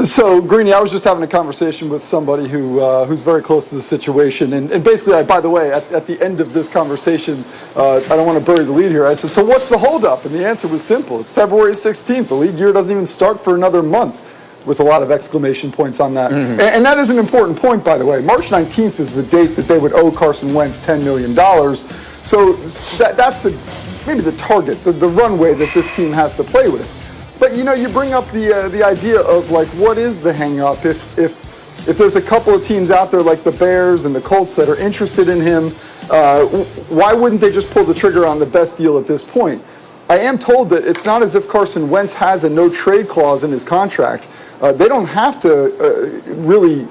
So, Greeny, I was just having a conversation with somebody who's very close to the situation, and basically, by the way, at the end of this conversation, I don't want to bury the lead here. I said, so what's the holdup? And the answer was simple. It's February 16th. The league year doesn't even start for another month, with a lot of exclamation points on that. Mm-hmm. And that is an important point, by the way. March 19th is the date that they would owe Carson Wentz $10 million. So that's maybe the target, the runway that this team has to play with. But, you bring up the idea of, like, what is the hang-up? If there's a couple of teams out there like the Bears and the Colts that are interested in him, why wouldn't they just pull the trigger on the best deal at this point? I am told that it's not as if Carson Wentz has a no-trade clause in his contract. They don't have to really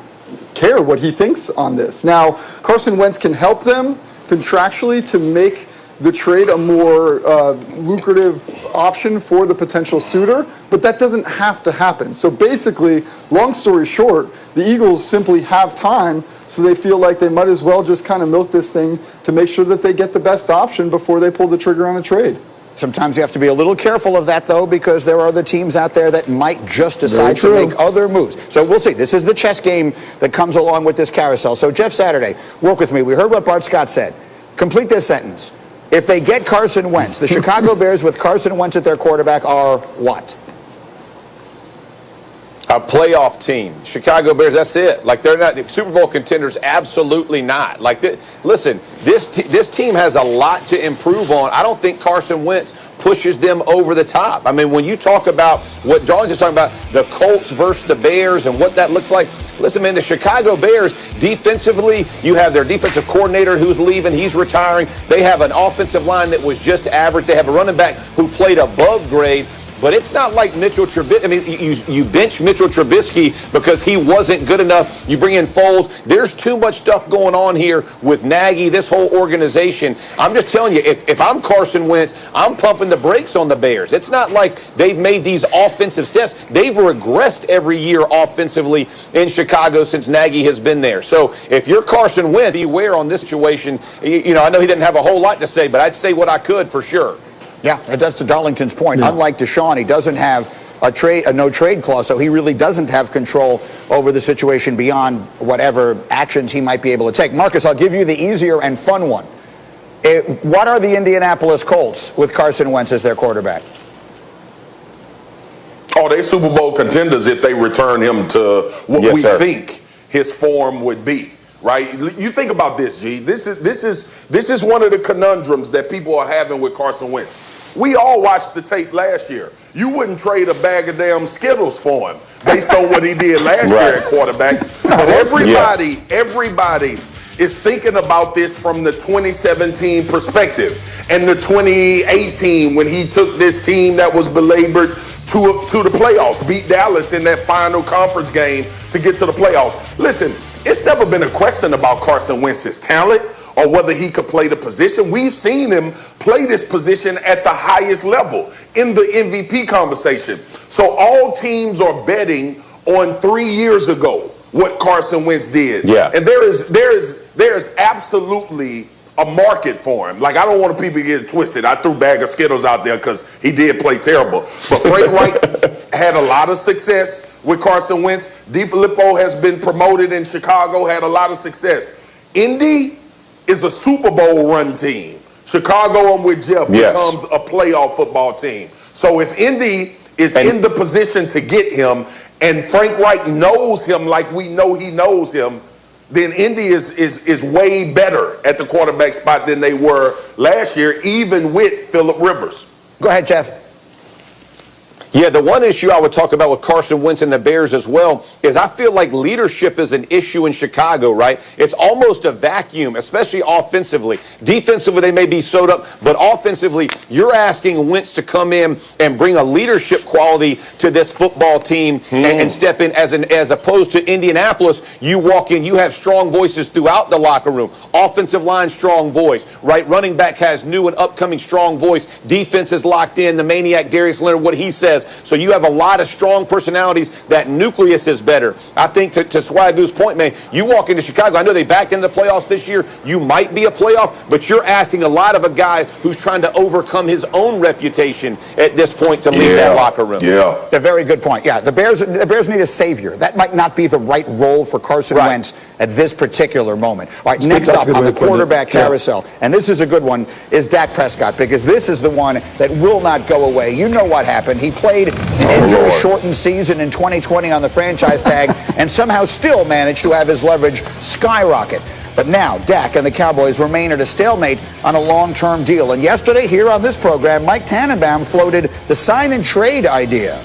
care what he thinks on this. Now, Carson Wentz can help them contractually to make the trade a more lucrative option for the potential suitor, but that doesn't have to happen. So basically, long story short, the Eagles simply have time, so they feel like they might as well just kind of milk this thing to make sure that they get the best option before they pull the trigger on a trade. Sometimes you have to be a little careful of that, though, because there are other teams out there that might just decide to make other moves. So we'll see. This is the chess game that comes along with this carousel. So, Jeff Saturday, work with me. We heard what Bart Scott said. Complete this sentence. If they get Carson Wentz, the Chicago Bears with Carson Wentz at their quarterback are what? A playoff team. Chicago Bears, that's it. Like, they're not Super Bowl contenders, absolutely not. Like, listen, this team has a lot to improve on. I don't think Carson Wentz pushes them over the top. I mean, when you talk about what Darlington's just talking about, the Colts versus the Bears and what that looks like, listen, man, the Chicago Bears, defensively, you have their defensive coordinator who's leaving, he's retiring. They have an offensive line that was just average. They have a running back who played above grade. But it's not like Mitchell Trubisky. I mean, you bench Mitchell Trubisky because he wasn't good enough. You bring in Foles. There's too much stuff going on here with Nagy, this whole organization. I'm just telling you, if I'm Carson Wentz, I'm pumping the brakes on the Bears. It's not like they've made these offensive steps. They've regressed every year offensively in Chicago since Nagy has been there. So if you're Carson Wentz, beware on this situation. I know he didn't have a whole lot to say, but I'd say what I could for sure. Yeah, that's to Darlington's point. Yeah. Unlike Deshaun, he doesn't have a no-trade clause, so he really doesn't have control over the situation beyond whatever actions he might be able to take. Marcus, I'll give you the easier and fun one. What are the Indianapolis Colts with Carson Wentz as their quarterback? Oh, they're Super Bowl contenders if they return him to what we think his form would be. Right? You think about this, G. This is one of the conundrums that people are having with Carson Wentz. We all watched the tape last year. You wouldn't trade a bag of damn Skittles for him based on what he did last year at quarterback. But everybody is thinking about this from the 2017 perspective and the 2018 when he took this team that was belabored to the playoffs, beat Dallas in that final conference game to get to the playoffs. Listen, it's never been a question about Carson Wentz's talent or whether he could play the position. We've seen him play this position at the highest level in the MVP conversation. So all teams are betting on 3 years ago what Carson Wentz did. Yeah. And there is absolutely a market for him. Like, I don't want people to get it twisted. I threw a bag of Skittles out there because he did play terrible. But Frank Reich had a lot of success with Carson Wentz. DiFilippo has been promoted in Chicago, had a lot of success. Indy is a Super Bowl run team. Chicago, I'm with Jeff, becomes a playoff football team. So if Indy is in the position to get him and Frank Reich knows him like we know he knows him, then Indy is way better at the quarterback spot than they were last year, even with Phillip Rivers. Go ahead, Jeff. Yeah, the one issue I would talk about with Carson Wentz and the Bears as well is I feel like leadership is an issue in Chicago, right? It's almost a vacuum, especially offensively. Defensively, they may be sewed up, but offensively, you're asking Wentz to come in and bring a leadership quality to this football team and step in as opposed to Indianapolis. You walk in, you have strong voices throughout the locker room. Offensive line, strong voice, right? Running back has new and upcoming strong voice. Defense is locked in. The maniac, Darius Leonard, what he says says. So you have a lot of strong personalities. That nucleus is better. I think to Swagu's point, man, you walk into Chicago, I know they backed into the playoffs this year. You might be a playoff, but you're asking a lot of a guy who's trying to overcome his own reputation at this point to leave that locker room. Yeah. A very good point. Yeah, the Bears need a savior. That might not be the right role for Carson Wentz at this particular moment. All right, next up on the quarterback carousel, and this is a good one, is Dak Prescott, because this is the one that will not go away. You know what happened. He played an injury-shortened season in 2020 on the franchise tag and somehow still managed to have his leverage skyrocket. But now, Dak and the Cowboys remain at a stalemate on a long-term deal. And yesterday, here on this program, Mike Tannenbaum floated the sign-and-trade idea.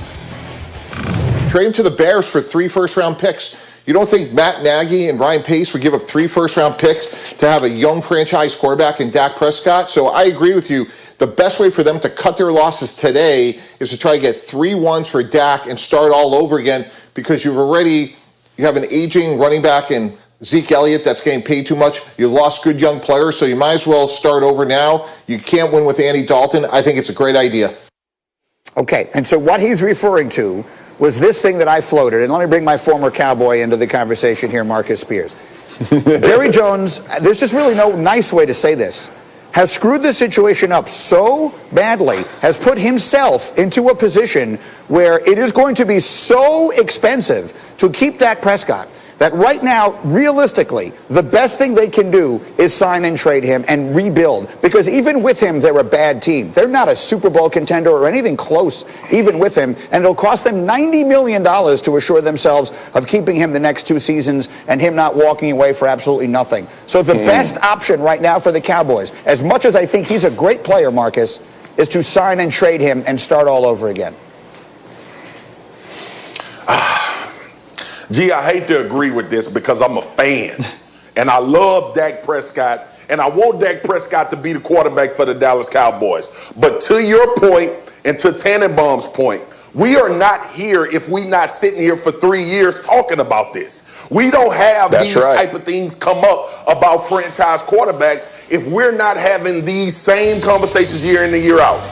Trade him to the Bears for 3 first-round picks. You don't think Matt Nagy and Ryan Pace would give up 3 first-round picks to have a young franchise quarterback in Dak Prescott? So I agree with you. The best way for them to cut their losses today is to try to get 3 ones for Dak and start all over again, because you have an aging running back in Zeke Elliott that's getting paid too much. You lost good young players, so you might as well start over now. You can't win with Andy Dalton. I think it's a great idea. Okay, and so what he's referring to was this thing that I floated, and let me bring my former Cowboy into the conversation here, Marcus Spears. Jerry Jones, there's just really no nice way to say this, has screwed the situation up so badly, has put himself into a position where it is going to be so expensive to keep Dak Prescott that right now, realistically, the best thing they can do is sign and trade him and rebuild. Because even with him, they're a bad team. They're not a Super Bowl contender or anything close, even with him. And it'll cost them $90 million to assure themselves of keeping him the next 2 seasons and him not walking away for absolutely nothing. So the best option right now for the Cowboys, as much as I think he's a great player, Marcus, is to sign and trade him and start all over again. Gee, I hate to agree with this because I'm a fan. And I love Dak Prescott. And I want Dak Prescott to be the quarterback for the Dallas Cowboys. But to your point, and to Tannenbaum's point, we are not here if we not sitting here for 3 years talking about this. We don't have these type of things come up about franchise quarterbacks if we're not having these same conversations year in and year out.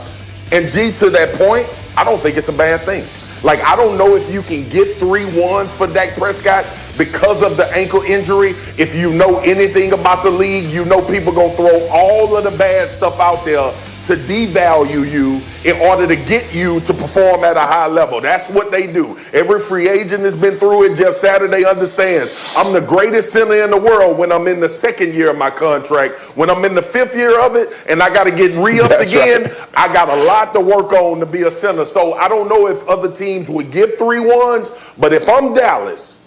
And G, to that point, I don't think it's a bad thing. Like, I don't know if you can get 3 ones for Dak Prescott because of the ankle injury. If you know anything about the league, you know people going to throw all of the bad stuff out there to devalue you in order to get you to perform at a high level. That's what they do. Every free agent has been through it. Jeff Saturday understands. I'm the greatest center in the world when I'm in the 2nd year of my contract. When I'm in the 5th year of it and I got to get re-upped again, I got a lot to work on to be a center. So I don't know if other teams would give 3 ones, but if I'm Dallas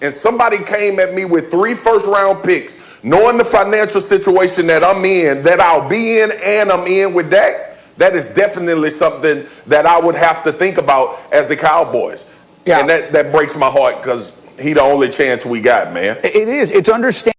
and somebody came at me with 3 first-round picks, knowing the financial situation that I'm in, that I'll be in, and I'm in with Dak, that is definitely something that I would have to think about as the Cowboys. Yeah. And that breaks my heart because he the only chance we got, man. It is. It's understandable.